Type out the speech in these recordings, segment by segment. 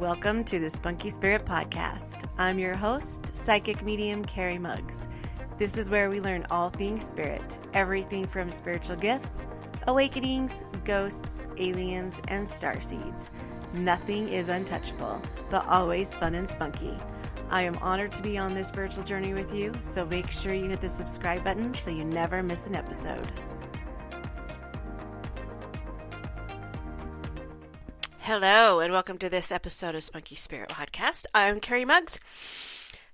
Welcome to the Spunky Spirit Podcast. I'm your host, psychic medium Carrie Muggs. This is where we learn all things spirit, everything from spiritual gifts, awakenings, ghosts, aliens, and starseeds. Nothing is untouchable, but always fun and spunky. I am honored to be on this spiritual journey with you, so make sure you hit the subscribe button so you never miss an episode. Hello, and welcome to this episode of Spunky Spirit Podcast. I'm Carrie Muggs,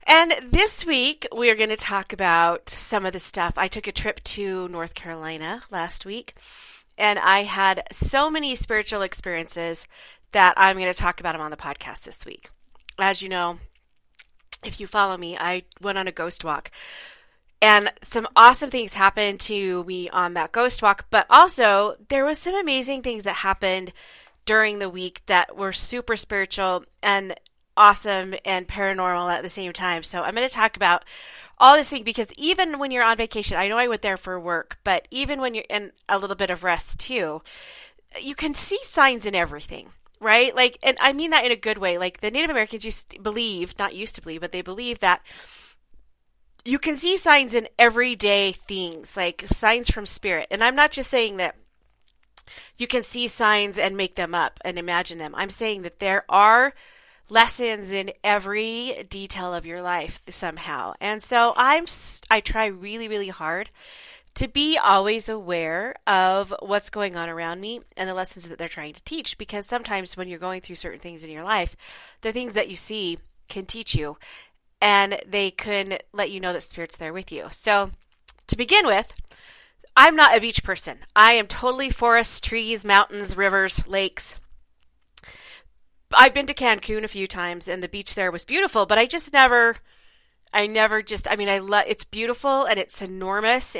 and this week we are going to talk about some of the stuff. I took a trip to North Carolina last week, and I had so many spiritual experiences that I'm going to talk about them on the podcast this week. As you know, if you follow me, I went on a ghost walk, and some awesome things happened to me on that ghost walk, but also there was some amazing things that happened during the week that were super spiritual and awesome and paranormal at the same time. So I'm going to talk about all this thing because even when you're on vacation, I know I went there for work, but even when you're in a little bit of rest too, you can see signs in everything, right? Like, and I mean that in a good way. Like the Native Americans but they believe that you can see signs in everyday things, like signs from spirit. And I'm not just saying that you can see signs and make them up and imagine them. I'm saying that there are lessons in every detail of your life somehow. And so I try really, really hard to be always aware of what's going on around me and the lessons that they're trying to teach. Because sometimes when you're going through certain things in your life, the things that you see can teach you and they can let you know that spirit's there with you. So to begin with, I'm not a beach person. I am totally forest, trees, mountains, rivers, lakes. I've been to Cancun a few times and the beach there was beautiful, but it's beautiful and it's enormous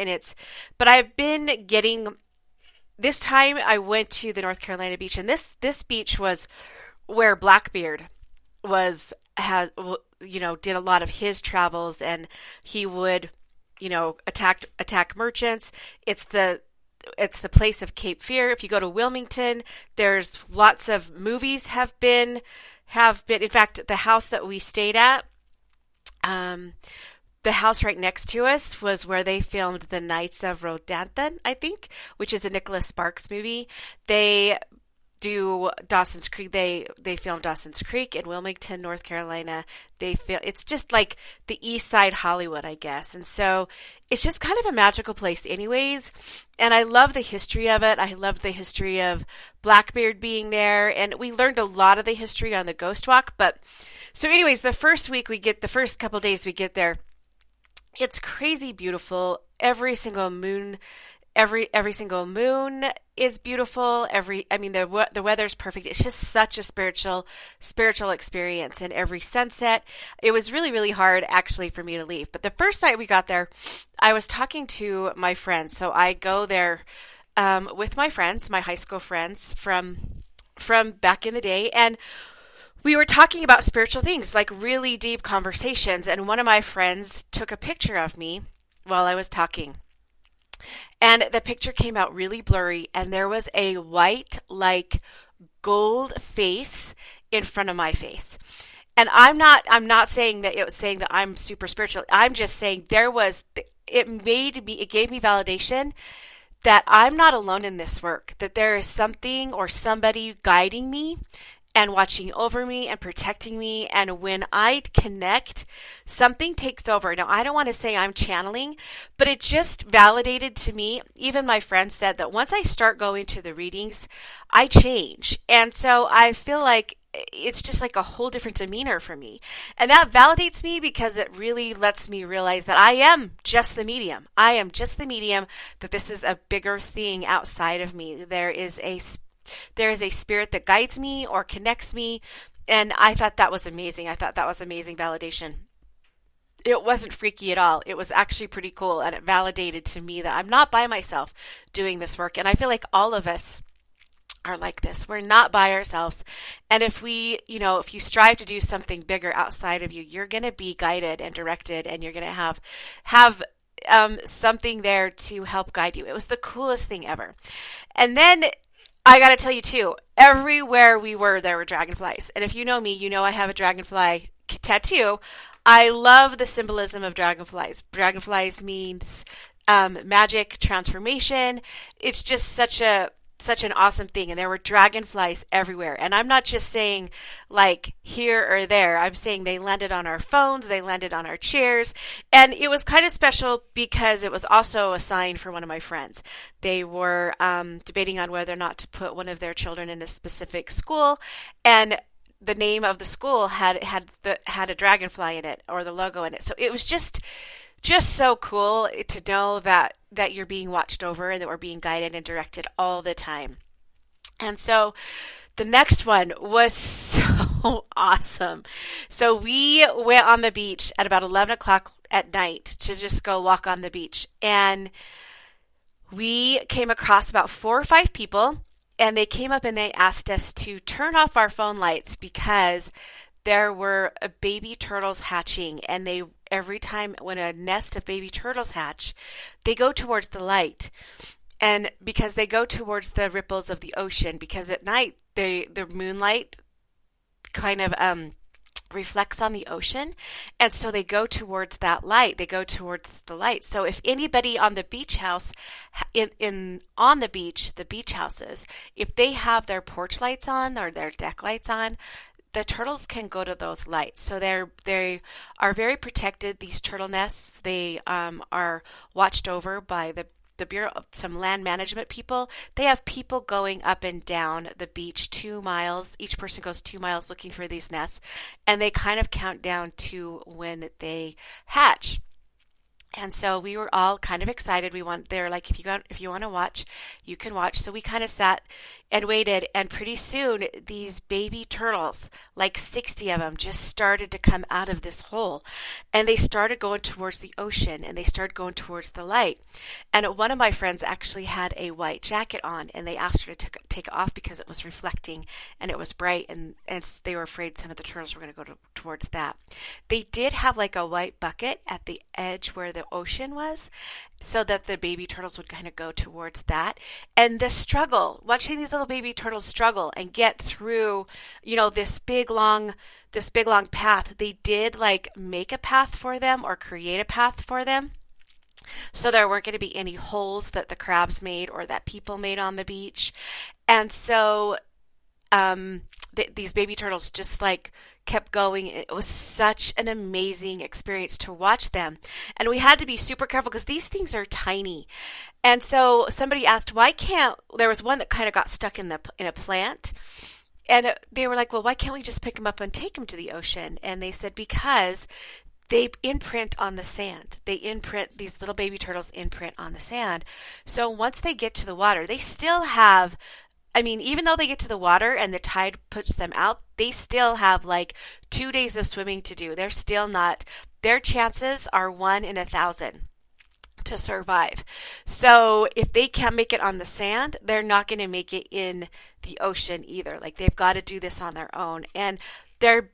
but I've been getting, this time I went to the North Carolina beach, and this beach was where Blackbeard did a lot of his travels, and he would attack merchants. It's the place of Cape Fear. If you go to Wilmington, there's lots of movies have been, in fact, the house that we stayed at, the house right next to us was where they filmed The Knights of Rodanthan, I think, which is a Nicholas Sparks movie. They do Dawson's Creek. They filmed Dawson's Creek in Wilmington, North Carolina. It's just like the East Side Hollywood, I guess. And so it's just kind of a magical place anyways. And I love the history of it. I love the history of Blackbeard being there. And we learned a lot of the history on the ghost walk. But so anyways, the first couple days we get there, it's crazy beautiful. Every single moon is beautiful. The weather's perfect. It's just such a spiritual experience. And every sunset, it was really, really hard actually for me to leave. But the first night we got there, I was talking to my friends. So I go there with my friends, my high school friends from back in the day, and we were talking about spiritual things, like really deep conversations. And one of my friends took a picture of me while I was talking. And the picture came out really blurry, and there was a white, like gold face in front of my face. And I'm not saying that it was saying that I'm super spiritual. I'm just saying it gave me validation that I'm not alone in this work, that there is something or somebody guiding me and watching over me and protecting me. And when I connect, something takes over. Now, I don't want to say I'm channeling, but it just validated to me. Even my friend said that once I start going to the readings, I change. And so I feel like it's just like a whole different demeanor for me. And that validates me because it really lets me realize that I am just the medium. I am just the medium, that this is a bigger thing outside of me. There is a spirit that guides me or connects me. And I thought that was amazing. I thought that was amazing validation. It wasn't freaky at all. It was actually pretty cool. And it validated to me that I'm not by myself doing this work. And I feel like all of us are like this. We're not by ourselves. And if if you strive to do something bigger outside of you, you're going to be guided and directed, and you're going to have something there to help guide you. It was the coolest thing ever. And then I got to tell you too, everywhere we were, there were dragonflies. And if you know me, you know I have a dragonfly tattoo. I love the symbolism of dragonflies. Dragonflies means magic, transformation. It's just such an awesome thing. And there were dragonflies everywhere. And I'm not just saying like here or there. I'm saying they landed on our phones, they landed on our chairs. And it was kind of special because it was also a sign for one of my friends. They were debating on whether or not to put one of their children in a specific school. And the name of the school had a dragonfly in it, or the logo in it. So it was just so cool to know that you're being watched over and that we're being guided and directed all the time. And so the next one was so awesome. So we went on the beach at about 11 o'clock at night to just go walk on the beach. And we came across about 4 or 5 people, and they came up and they asked us to turn off our phone lights because there were baby turtles hatching, and every time when a nest of baby turtles hatch, they go towards the light. And because they go towards the ripples of the ocean, because at night the moonlight kind of reflects on the ocean, and so they go towards that light. They go towards the light. So if anybody on the beach house, on the beach houses, if they have their porch lights on or their deck lights on, the turtles can go to those lights. So they are very protected, these turtle nests. They are watched over by the Bureau of some land management people. They have people going up and down the beach 2 miles. Each person goes 2 miles looking for these nests, and they kind of count down to when they hatch. And so we were all kind of excited. They're like, if you want to watch, you can watch. So we kind of sat and waited, and pretty soon these baby turtles, like 60 of them, just started to come out of this hole, and they started going towards the ocean, and they started going towards the light. And one of my friends actually had a white jacket on, and they asked her to take it off because it was reflecting and it was bright, and they were afraid some of the turtles were going to go towards that. They did have like a white bucket at the edge where the ocean was, so that the baby turtles would kind of go towards that. And the struggle, watching these little baby turtles struggle and get through, this big long path. They did like make a path for them or create a path for them, so there weren't going to be any holes that the crabs made or that people made on the beach. And so these baby turtles just like kept going. It was such an amazing experience to watch them. And we had to be super careful because these things are tiny. And so somebody asked, there was one that kind of got stuck in a plant. And they were like, well, why can't we just pick them up and take them to the ocean? And they said, because they imprint on the sand. These little baby turtles imprint on the sand. So once they get to the water, they still have, even though they get to the water and the tide puts them out, they still have like 2 days of swimming to do. Their chances are 1 in 1,000 to survive. So if they can't make it on the sand, they're not going to make it in the ocean either. Like, they've got to do this on their own. And their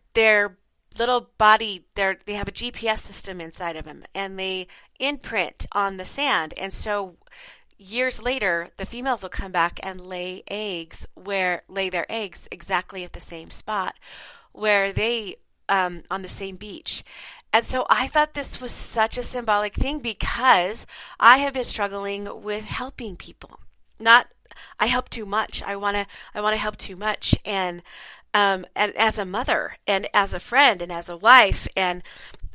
little body, they have a GPS system inside of them, and they imprint on the sand. And so years later, the females will come back and lay their eggs exactly at the same spot where they on the same beach. And so I thought this was such a symbolic thing, because I have been struggling with helping people. I help too much. I want to help too much, and as a mother and as a friend and as a wife, and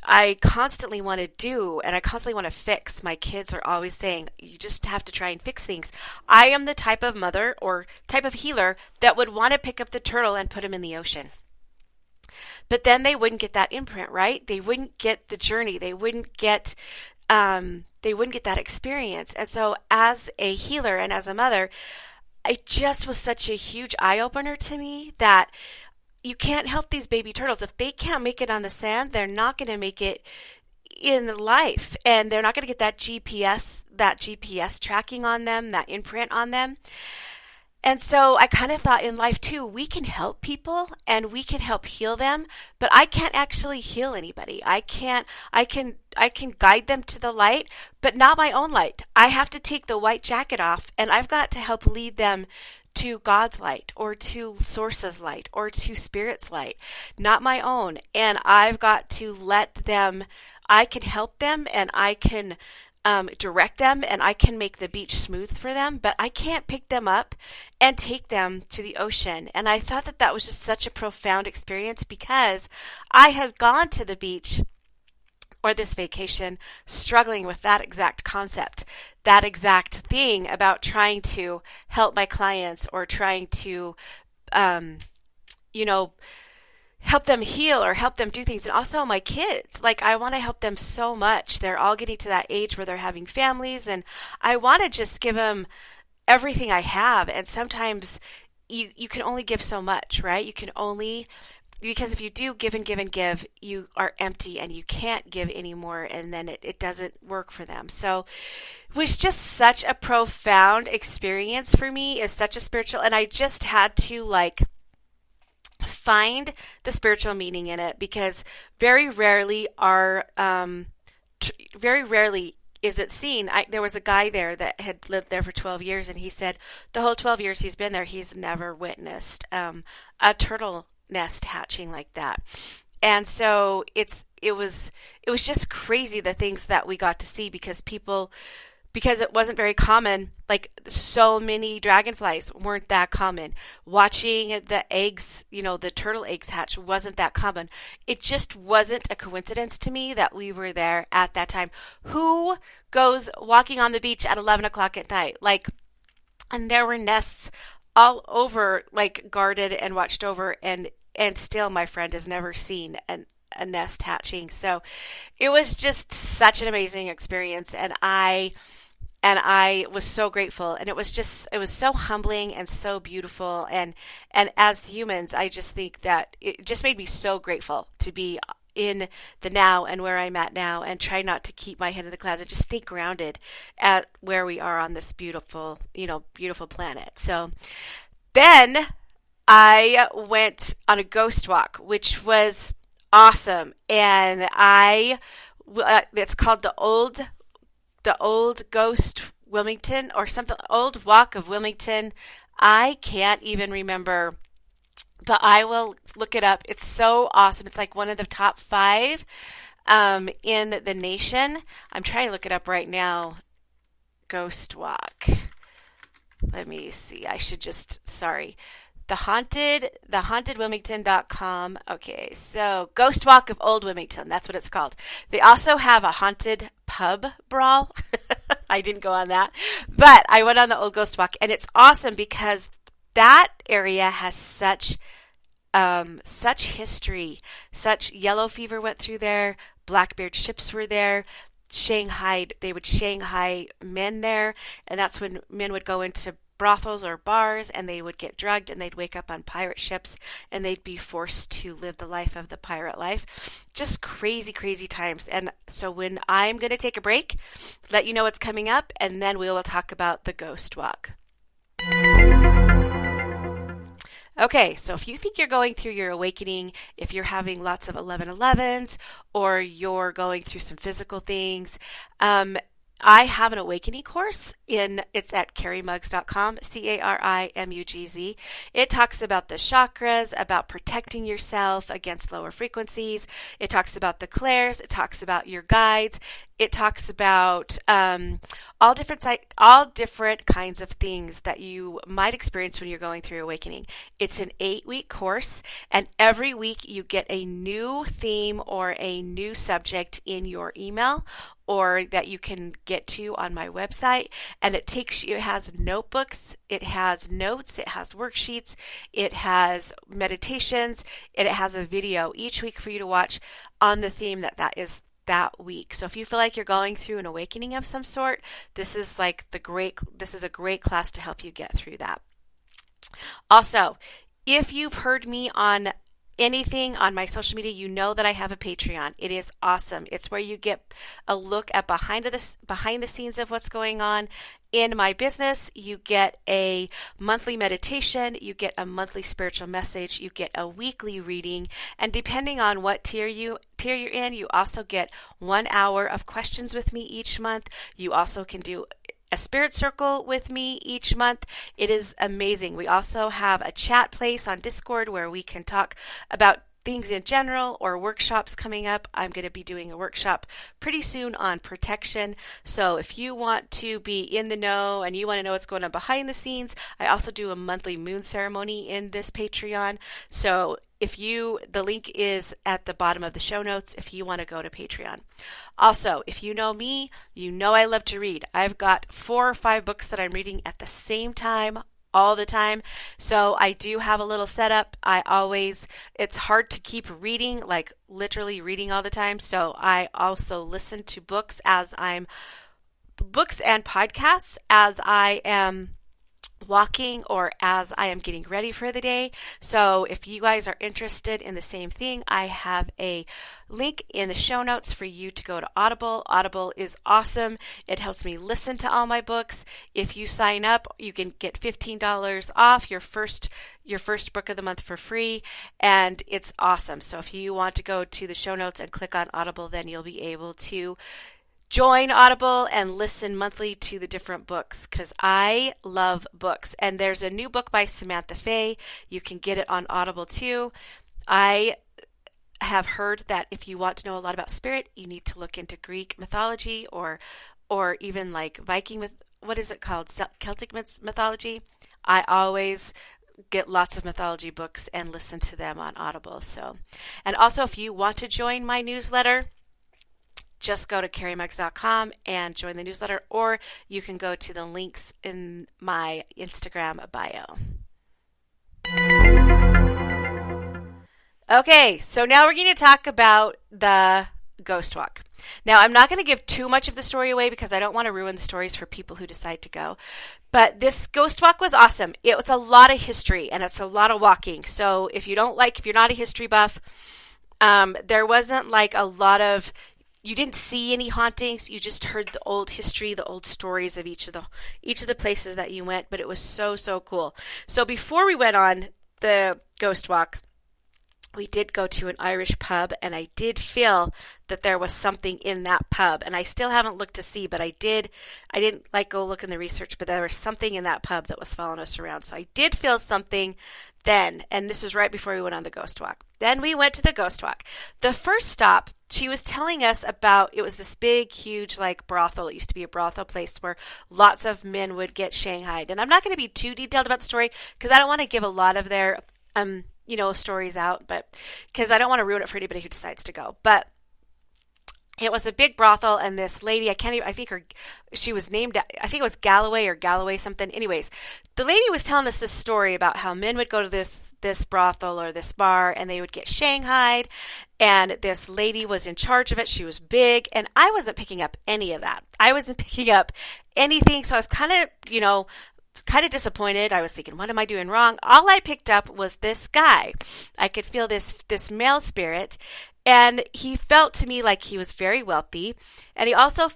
I constantly want to do, and I constantly want to fix. My kids are always saying, you just have to try and fix things. I am the type of mother or type of healer that would want to pick up the turtle and put him in the ocean. But then they wouldn't get that imprint, right? They wouldn't get the journey. They wouldn't get that experience. And so as a healer and as a mother, it just was such a huge eye-opener to me that you can't help these baby turtles. If they can't make it on the sand, they're not going to make it in life, and they're not going to get that GPS tracking on them, that imprint on them. And so I kind of thought in life too, we can help people and we can help heal them, but I can't actually heal anybody. I can guide them to the light, but not my own light. I have to take the white jacket off and I've got to help lead them to God's light or to Source's light or to Spirit's light, not my own. And I've got to let them, I can help them and I can direct them and I can make the beach smooth for them, but I can't pick them up and take them to the ocean. And I thought that that was just such a profound experience because I had gone to the beach or this vacation struggling with that exact concept, that exact thing about trying to help my clients or trying to, you know, help them heal or help them do things. And also my kids, like I want to help them so much. They're all getting to that age where they're having families and I want to just give them everything I have. And sometimes you can only give so much, right? You can only, because if you do give and give and give, you are empty and you can't give anymore. And then it doesn't work for them. So it was just such a profound experience for me. It's such a spiritual, and I just had to find the spiritual meaning in it because very rarely is it seen. There was a guy there that had lived there for 12 years and he said the whole 12 years he's been there, he's never witnessed a turtle nest hatching like that. And so it was just crazy the things that we got to see because it wasn't very common, like so many dragonflies weren't that common. Watching the eggs, the turtle eggs hatch wasn't that common. It just wasn't a coincidence to me that we were there at that time. Who goes walking on the beach at 11 o'clock at night? And there were nests all over, guarded and watched over, and still my friend has never seen a nest hatching. So it was just such an amazing experience, and I was so grateful, and it was so humbling and so beautiful, and as humans, I just think that it just made me so grateful to be in the now and where I'm at now, and try not to keep my head in the clouds and just stay grounded at where we are on this beautiful planet. So then I went on a ghost walk, which was awesome, and it's called the Old Ghost Wilmington or something, Old Walk of Wilmington. I can't even remember, but I will look it up. It's so awesome. It's like one of the top 5 in the nation. I'm trying to look it up right now. Ghost Walk. Let me see. thehauntedwilmington.com. Okay, so Ghost Walk of Old Wilmington, that's what it's called. They also have a haunted pub brawl. I didn't go on that, but I went on the Old Ghost Walk, and it's awesome because that area has such history. Such yellow fever went through there. Blackbeard ships were there. They would Shanghai men there, and that's when men would go into brothels or bars, and they would get drugged, and they'd wake up on pirate ships, and they'd be forced to live the life of the pirate life. Just crazy, crazy times. And so when I'm going to take a break, let you know what's coming up, and then we will talk about the Ghost Walk. Okay, so if you think you're going through your awakening, if you're having lots of 1111s, or you're going through some physical things, I have an awakening course. It's at carymuggs.com, CARIMUGZ. It talks about the chakras, about protecting yourself against lower frequencies. It talks about the clairs. It talks about your guides. It talks about all different kinds of things that you might experience when you're going through awakening. It's an 8-week course, and every week you get a new theme or a new subject in your email, or that you can get to on my website. And it has notebooks, it has notes, it has worksheets, it has meditations, and it has a video each week for you to watch on the theme that is that week. So if you feel like you're going through an awakening of some sort, this is a great class to help you get through that. Also, if you've heard me on anything on my social media, you know that I have a Patreon. It is awesome. It's where you get a look at behind the scenes of what's going on, In my business, you get a monthly meditation, you get a monthly spiritual message, you get a weekly reading, and depending on what tier you're in, you also get 1 hour of questions with me each month. You also can do a spirit circle with me each month. It is amazing. We also have a chat place on Discord where we can talk about things in general or workshops coming up. I'm going to be doing a workshop pretty soon on protection. So if you want to be in the know and you want to know what's going on behind the scenes, I also do a monthly moon ceremony in this Patreon. So the link is at the bottom of the show notes if you want to go to Patreon. Also, if you know me, you know I love to read. I've got 4 or 5 books that I'm reading at the same time all the time. So I do have a little setup. It's hard to keep reading, like literally reading all the time. So I also listen to books and podcasts as I am walking or as I am getting ready for the day. So if you guys are interested in the same thing, I have a link in the show notes for you to go to Audible. Audible is awesome. It helps me listen to all my books. If you sign up, you can get $15 off your first book of the month for free, and it's awesome. So if you want to go to the show notes and click on Audible, then you'll be able to join Audible and listen monthly to the different books because I love books. And there's a new book by Samantha Fay. You can get it on Audible too. I have heard that if you want to know a lot about spirit, you need to look into Greek mythology or even like Viking what is it called? Celtic mythology. I always get lots of mythology books and listen to them on Audible. And also if you want to join my newsletter, just go to carrymuggs.com and join the newsletter, or you can go to the links in my Instagram bio. Okay, so now we're going to talk about the ghost walk. Now, I'm not going to give too much of the story away because I don't want to ruin the stories for people who decide to go. But this ghost walk was awesome. It was a lot of history and it's a lot of walking. So if you're not a history buff, there wasn't like a lot of, you didn't see any hauntings. You just heard the old history, the old stories of each of the places that you went. But it was so, so cool. So before we went on the ghost walk, we did go to an Irish pub, and I did feel that there was something in that pub. And I still haven't looked to see, but I didn't go look in the research, but there was something in that pub that was following us around. So I did feel something then, and this was right before we went on the ghost walk. Then we went to the ghost walk. The first stop, she was telling us about, it was this big, huge, like brothel. It used to be a brothel place where lots of men would get shanghaied. And I'm not going to be too detailed about the story because I don't want to give a lot of their, stories out, but because I don't want to ruin it for anybody who decides to go. But it was a big brothel, and this lady, she was named, I think it was Galloway something. Anyways, the lady was telling us this story about how men would go to this brothel or this bar, and they would get shanghaied, and this lady was in charge of it. She was big, and I wasn't picking up any of that. I wasn't picking up anything, so I was kind of disappointed. I was thinking, what am I doing wrong? All I picked up was this guy. I could feel this male spirit, and he felt to me like he was very wealthy, and he also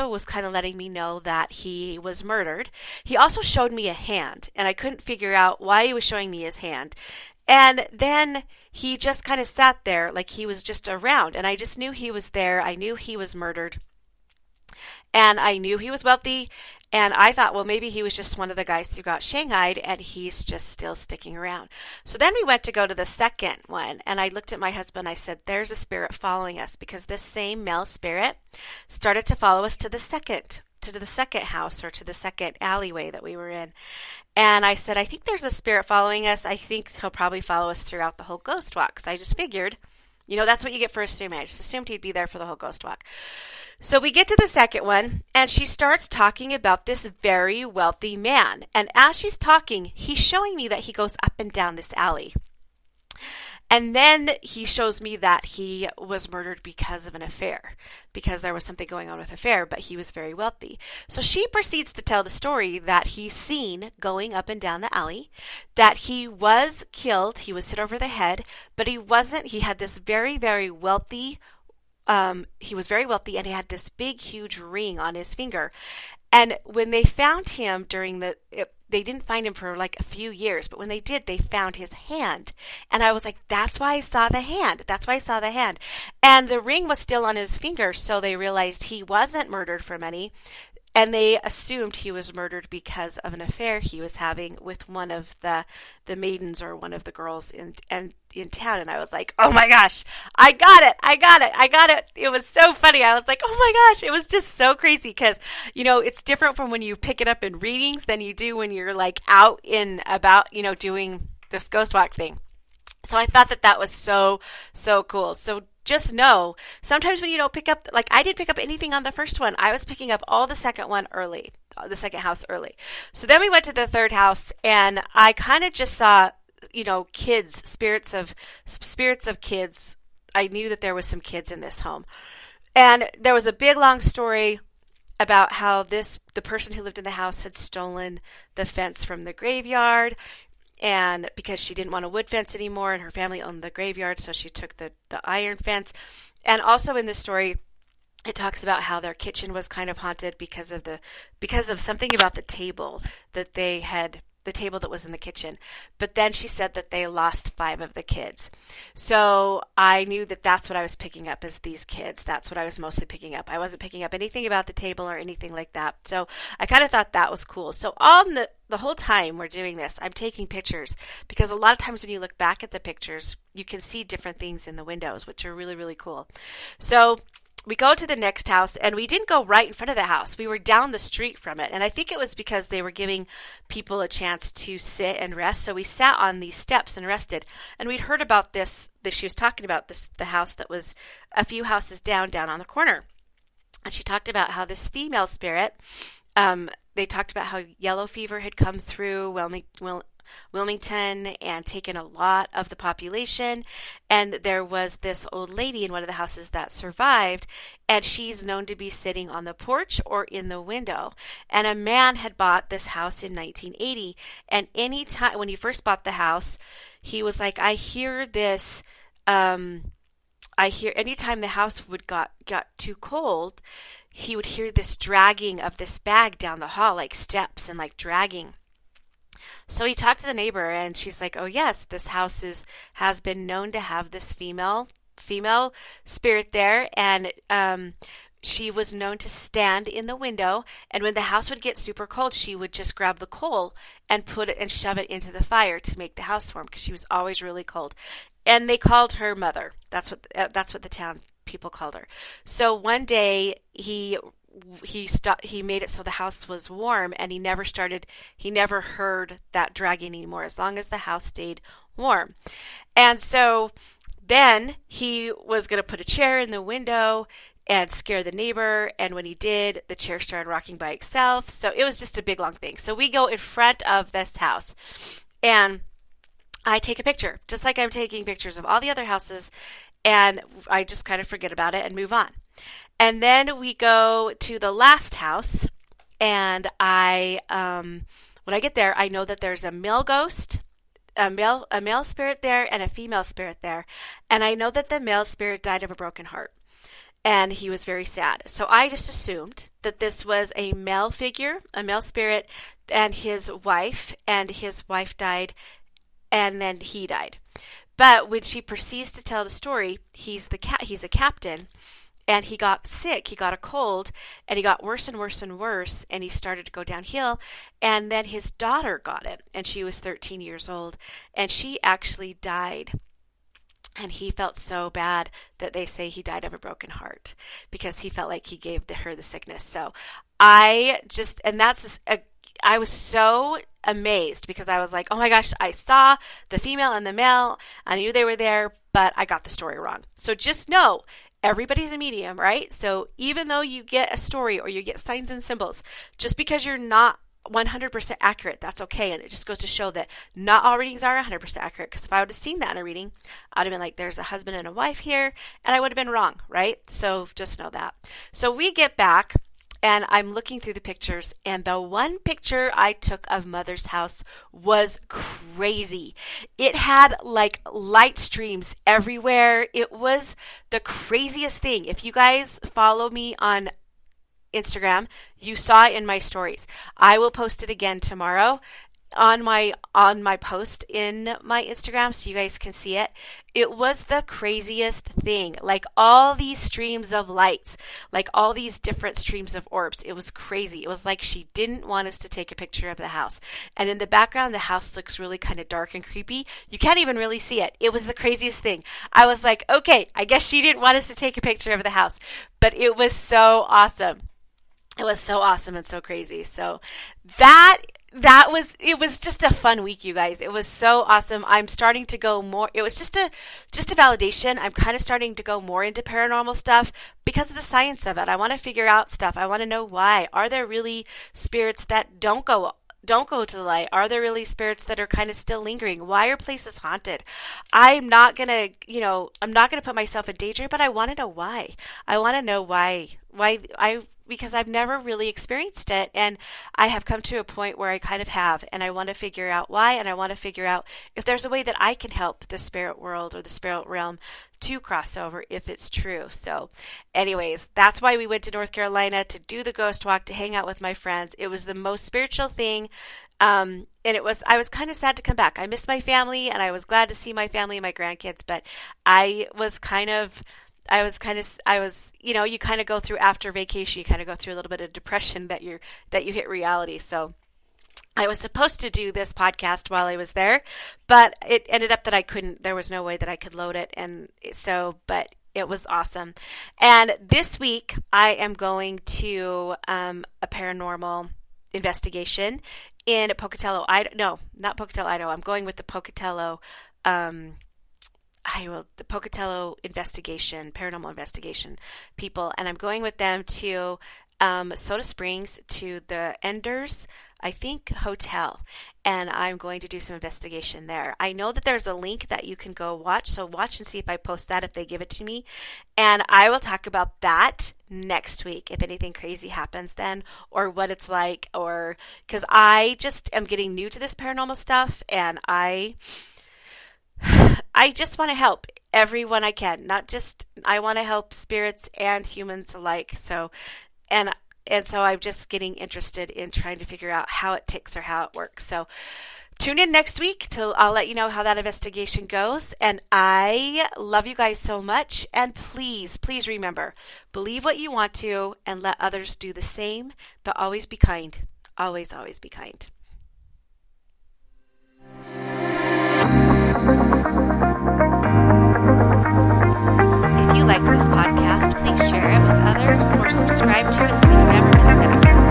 was kind of letting me know that he was murdered. He also showed me a hand, and I couldn't figure out why he was showing me his hand. And then he just kind of sat there like he was just around, and I just knew he was there. I knew he was murdered, and I knew he was wealthy. And I thought, well, maybe he was just one of the guys who got shanghaied and he's just still sticking around. So then we went to go to the second one, and I looked at my husband. I said, there's a spirit following us, because this same male spirit started to follow us to the second house, or to the second alleyway that we were in. And I said, I think there's a spirit following us. I think he'll probably follow us throughout the whole ghost walk. So I just figured, that's what you get for assuming. I just assumed he'd be there for the whole ghost walk. So we get to the second one, and she starts talking about this very wealthy man. And as she's talking, he's showing me that he goes up and down this alley. And then he shows me that he was murdered because of an affair, because there was something going on with an affair, but he was very wealthy. So she proceeds to tell the story that he's seen going up and down the alley, that he was killed, he was hit over the head, but he wasn't. He had this very, very wealthy, he was very wealthy, and he had this big, huge ring on his finger. And when they found him they didn't find him for like a few years, but when they did, they found his hand. And I was like, that's why I saw the hand. That's why I saw the hand. And the ring was still on his finger, so they realized he wasn't murdered for money. And they assumed he was murdered because of an affair he was having with one of the maidens or one of the girls in town. And I was like, oh my gosh, I got it. It was so funny. I was like, oh my gosh, it was just so crazy because, it's different from when you pick it up in readings than you do when you're like out in about, doing this ghost walk thing. So I thought that was so, so cool. So just know, sometimes when you don't pick up, like I didn't pick up anything on the first one, I was picking up all the second house early. So then we went to the third house, and I kind of just saw, kids, spirits of kids. I knew that there was some kids in this home. And there was a big long story about how the person who lived in the house had stolen the fence from the graveyard. And because she didn't want a wood fence anymore, and her family owned the graveyard, so she took the iron fence. And also in the story, it talks about how their kitchen was kind of haunted because of something about the table the table that was in the kitchen. But then she said that they lost 5 of the kids. So I knew that that's what I was picking up as these kids. That's what I was mostly picking up. I wasn't picking up anything about the table or anything like that. So I kind of thought that was cool. So on the whole time we're doing this, I'm taking pictures because a lot of times when you look back at the pictures, you can see different things in the windows, which are really, really cool. So we go to the next house, and we didn't go right in front of the house. We were down the street from it, and I think it was because they were giving people a chance to sit and rest. So we sat on these steps and rested, and we'd heard about this she was talking about the house that was a few houses down on the corner. And she talked about how this female spirit, they talked about how yellow fever had come through Wilmington and taken a lot of the population, and there was this old lady in one of the houses that survived, and she's known to be sitting on the porch or in the window. And a man had bought this house in 1980, and anytime when he first bought the house, he was like, I hear anytime the house got too cold, he would hear this dragging of this bag down the hall, like steps and like dragging. So he talked to the neighbor, and she's like, oh yes, this house has been known to have this female spirit there, and she was known to stand in the window, and when the house would get super cold, she would just grab the coal and put it and shove it into the fire to make the house warm because she was always really cold. And they called her Mother. That's what the town people called her. So one day he made it so the house was warm, and he never heard that dragging anymore as long as the house stayed warm. And so then he was going to put a chair in the window and scare the neighbor, and when he did, the chair started rocking by itself. So it was just a big long thing. So we go in front of this house, and I take a picture, just like I'm taking pictures of all the other houses, and I just kind of forget about it and move on. And then we go to the last house, and when I get there, I know that there's a male ghost, a male spirit there, and a female spirit there. And I know that the male spirit died of a broken heart, and he was very sad. So I just assumed that this was a male figure, a male spirit, and his wife died, and then he died. But when she proceeds to tell the story, he's a captain. And he got sick, he got a cold, and he got worse and worse and worse, and he started to go downhill. And then his daughter got it, and she was 13 years old, and she actually died. And he felt so bad that they say he died of a broken heart because he felt like he gave her the sickness. So I was so amazed because I was like, oh my gosh, I saw the female and the male. I knew they were there, but I got the story wrong. So just know, everybody's a medium, right? So even though you get a story or you get signs and symbols, just because you're not 100% accurate, that's okay. And it just goes to show that not all readings are 100% accurate. Because if I would have seen that in a reading, I'd have been like, there's a husband and a wife here, and I would have been wrong, right? So just know that. So we get back, and I'm looking through the pictures, and the one picture I took of Mother's house was crazy. It had like light streams everywhere. It was the craziest thing. If you guys follow me on Instagram. You saw it in my stories. I will post it again tomorrow on my post in my Instagram so you guys can see it. It was the craziest thing. Like all these streams of lights, like all these different streams of orbs. It was crazy. It was like she didn't want us to take a picture of the house. And in the background, the house looks really kind of dark and creepy. You can't even really see it. It was the craziest thing. I was like, okay, I guess she didn't want us to take a picture of the house. But it was so awesome. It was so awesome and so crazy. So it was just a fun week, you guys. It was so awesome. I'm starting to go more. It was just a validation. I'm kind of starting to go more into paranormal stuff because of the science of it. I want to figure out stuff. I want to know why. Are there really spirits that don't go to the light? Are there really spirits that are kind of still lingering? Why are places haunted? I'm not going to put myself in danger, but I want to know why. I want to know why because I've never really experienced it, and I have come to a point where I kind of have, and I want to figure out why, and I want to figure out if there's a way that I can help the spirit world or the spirit realm to cross over if it's true. So anyways, that's why we went to North Carolina to do the ghost walk, to hang out with my friends. It was the most spiritual thing. And I was kind of sad to come back. I missed my family, and I was glad to see my family and my grandkids, but you kind of go through after vacation, you kind of go through a little bit of depression that you hit reality. So I was supposed to do this podcast while I was there, but it ended up that I couldn't. There was no way that I could load it. But it was awesome. And this week I am going to a paranormal investigation in Pocatello, Idaho. No, not Pocatello, Idaho. I'm going with the Pocatello paranormal investigation people, and I'm going with them to Soda Springs to the Enders, I think, hotel, and I'm going to do some investigation there. I know that there's a link that you can go watch, so watch and see if I post that, if they give it to me, and I will talk about that next week if anything crazy happens then, or what it's like, or because I just am getting new to this paranormal stuff, and I just want to help everyone I can. I want to help spirits and humans alike. So, and so I'm just getting interested in trying to figure out how it ticks or how it works. So tune in next week I'll let you know how that investigation goes. And I love you guys so much. And please, please remember, believe what you want to and let others do the same, but always be kind. Always, always be kind. If you liked this podcast, please share it with others or subscribe to it so you never miss an episode.